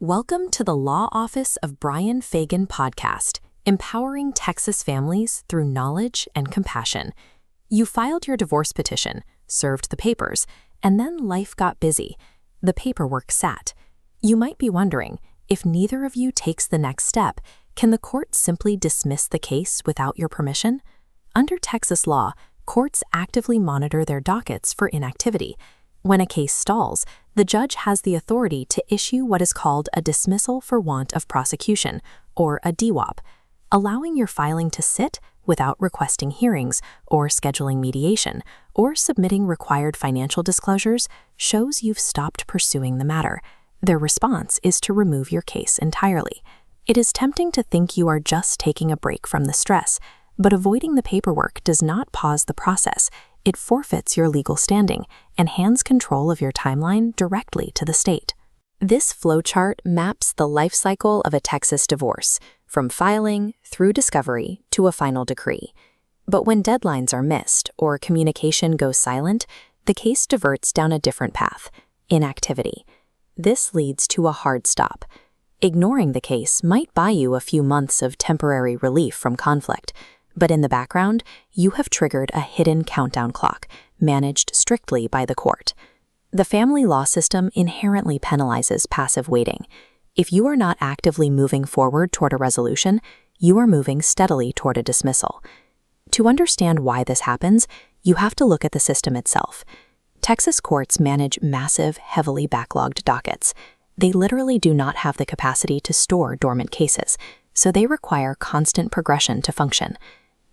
Welcome to the Law Office of Brian Fagan podcast, empowering Texas families through knowledge and compassion. You filed your divorce petition, served the papers, and then life got busy. The paperwork sat. You might be wondering, if neither of you takes the next step, can the court simply dismiss the case without your permission? Under Texas law, courts actively monitor their dockets for inactivity. When a case stalls, the judge has the authority to issue what is called a Dismissal for Want of Prosecution, or a DWOP, allowing your filing to sit without requesting hearings or scheduling mediation or submitting required financial disclosures shows you've stopped pursuing the matter. Their response is to remove your case entirely. It is tempting to think you are just taking a break from the stress, but avoiding the paperwork does not pause the process. It forfeits your legal standing and hands control of your timeline directly to the state. This flowchart maps the life cycle of a Texas divorce, from filing through discovery to a final decree. But when deadlines are missed or communication goes silent, the case diverts down a different path: inactivity. This leads to a hard stop. Ignoring the case might buy you a few months of temporary relief from conflict, but in the background, you have triggered a hidden countdown clock, managed strictly by the court. The family law system inherently penalizes passive waiting. If you are not actively moving forward toward a resolution, you are moving steadily toward a dismissal. To understand why this happens, you have to look at the system itself. Texas courts manage massive, heavily backlogged dockets. They literally do not have the capacity to store dormant cases, so they require constant progression to function.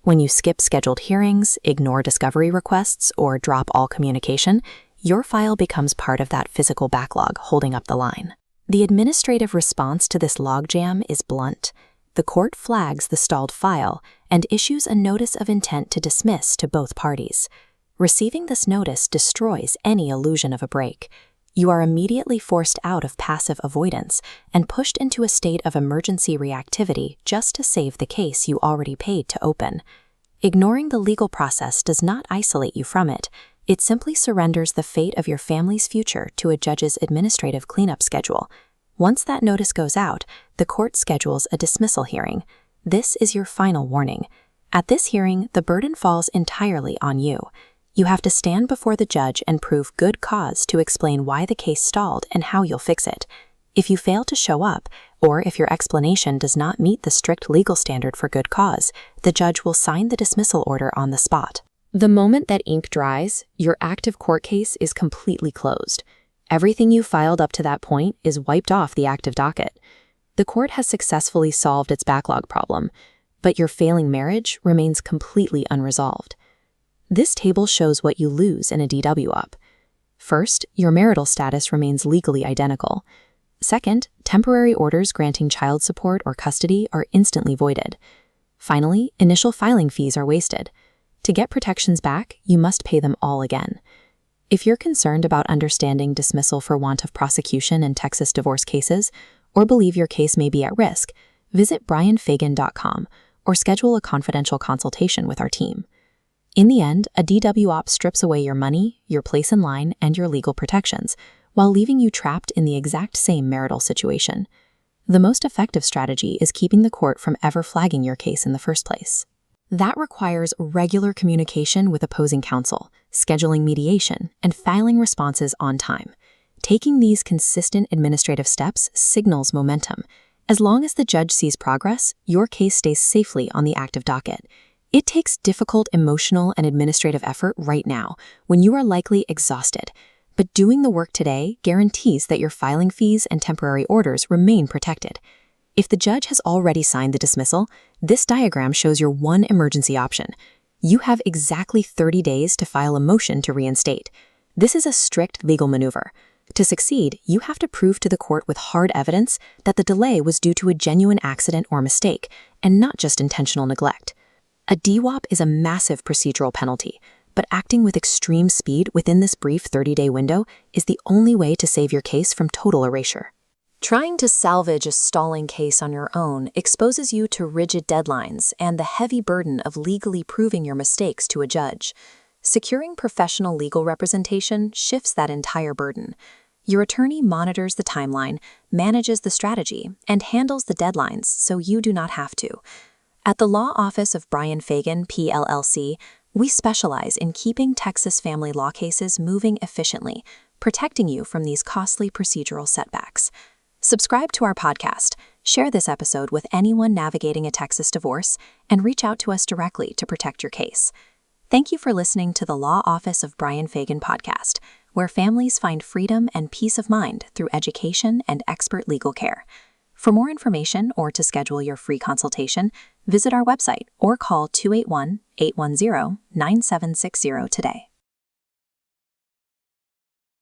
When you skip scheduled hearings, ignore discovery requests, or drop all communication, your file becomes part of that physical backlog holding up the line. The administrative response to this logjam is blunt. The court flags the stalled file and issues a notice of intent to dismiss to both parties. Receiving this notice destroys any illusion of a break. You are immediately forced out of passive avoidance and pushed into a state of emergency reactivity just to save the case you already paid to open. Ignoring the legal process does not isolate you from it. It simply surrenders the fate of your family's future to a judge's administrative cleanup schedule. Once that notice goes out, the court schedules a dismissal hearing. This is your final warning. At this hearing, the burden falls entirely on you. You have to stand before the judge and prove good cause to explain why the case stalled and how you'll fix it. If you fail to show up, or if your explanation does not meet the strict legal standard for good cause, the judge will sign the dismissal order on the spot. The moment that ink dries, your active court case is completely closed. Everything you filed up to that point is wiped off the active docket. The court has successfully solved its backlog problem, but your failing marriage remains completely unresolved. This table shows what you lose in a DWOP. First, your marital status remains legally identical. Second, temporary orders granting child support or custody are instantly voided. Finally, initial filing fees are wasted. To get protections back, you must pay them all again. If you're concerned about understanding dismissal for want of prosecution in Texas divorce cases, or believe your case may be at risk, visit brianfagan.com or schedule a confidential consultation with our team. In the end, a DWOP strips away your money, your place in line, and your legal protections, while leaving you trapped in the exact same marital situation. The most effective strategy is keeping the court from ever flagging your case in the first place. That requires regular communication with opposing counsel, scheduling mediation, and filing responses on time. Taking these consistent administrative steps signals momentum. As long as the judge sees progress, your case stays safely on the active docket. It takes difficult emotional and administrative effort right now, when you are likely exhausted. But doing the work today guarantees that your filing fees and temporary orders remain protected. If the judge has already signed the dismissal, this diagram shows your one emergency option. You have exactly 30 days to file a motion to reinstate. This is a strict legal maneuver. To succeed, you have to prove to the court with hard evidence that the delay was due to a genuine accident or mistake, and not just intentional neglect. A DWOP is a massive procedural penalty, but acting with extreme speed within this brief 30-day window is the only way to save your case from total erasure. Trying to salvage a stalling case on your own exposes you to rigid deadlines and the heavy burden of legally proving your mistakes to a judge. Securing professional legal representation shifts that entire burden. Your attorney monitors the timeline, manages the strategy, and handles the deadlines so you do not have to. At the Law Office of Brian Fagan, PLLC, we specialize in keeping Texas family law cases moving efficiently, protecting you from these costly procedural setbacks. Subscribe to our podcast, share this episode with anyone navigating a Texas divorce, and reach out to us directly to protect your case. Thank you for listening to the Law Office of Brian Fagan podcast, where families find freedom and peace of mind through education and expert legal care. For more information or to schedule your free consultation, visit our website or call 281-810-9760 today.